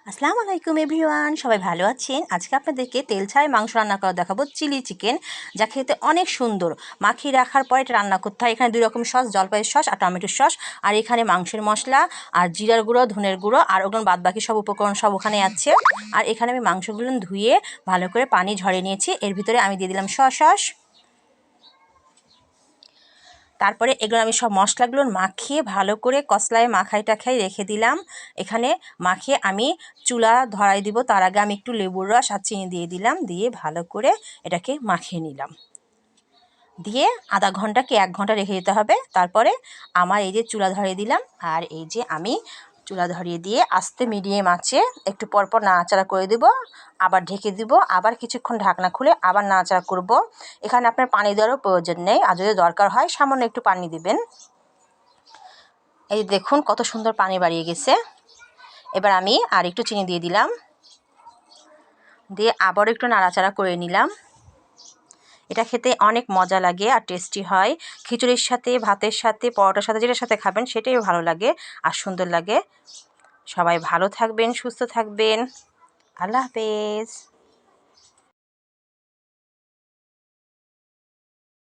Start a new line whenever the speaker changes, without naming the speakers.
আসসালামু আলাইকুম এভরিওয়ান, সবাই ভালো আছেন? আজকে আপনাদেরকে তেল ছাড়াই মাংস রান্না করা দেখাবো, চিলি চিকেন, যা খেতে অনেক সুন্দর। মাখিয়ে রাখার পরে এটা রান্না করতে হয়। এখানে 2 রকম সস, জলপাইয়ের সস আর টমেটোর সস। আর এখানে মাংসের মশলা আর জিরার গুঁড়ো, ধনের গুঁড়ো আর ওগুলো বাদ বাকি সব উপকরণ সব ওখানে আছে। আর এখানে আমি মাংসগুলো ধুয়ে ভালো করে পানি ঝরিয়ে নিয়েছি। এর ভিতরে আমি দিয়ে দিলাম সস। তারপরে এগুলো আমি সব মশলাগুলো মাখিয়ে ভালো করে কসলায় মাখাই টাখাই রেখে দিলাম। এখানে মাখিয়ে আমি চুলা ধরাই দিব। তার আগে আমি একটু লেবুর রস আর চিনি দিয়ে দিলাম, দিয়ে ভালো করে এটাকে মাখিয়ে নিলাম। দিয়ে আধা ঘন্টা কি 1 ঘন্টা রেখে দিতে হবে। তারপরে আমার এই যে চুলা ধরিয়ে দিলাম, আর এই যে আমি চুলা ধরিয়ে দিয়ে আস্তে মিডিয়াম আঁচে একটু পরপর নাড়াচাড়া করে দেব, আবার ঢেকে দিব, আবার কিছুক্ষণ ঢাকনা খুলে আবার নাড়াচাড়া করব। এখানে আপনার পানি দেওয়ারও প্রয়োজন নেই, আর যদি দরকার হয় সামান্য একটু পানি দিবেন। এই দেখুন কত সুন্দর পানি বাড়িয়ে গেছে। এবার আমি আর একটু চিনি দিয়ে দিলাম, দিয়ে আবারও একটু নাড়াচাড়া করে নিলাম। এটা খেতে অনেক মজা লাগে আর টেস্টি হয়। খিচুড়ির সাথে, ভাতের সাথে, পরোটার সাথে, যেটার সাথে খাবেন সেটাই ভালো লাগে আর সুন্দর লাগে। সবাই ভালো থাকবেন, সুস্থ থাকবেন। আল্লাহ হাফেজ।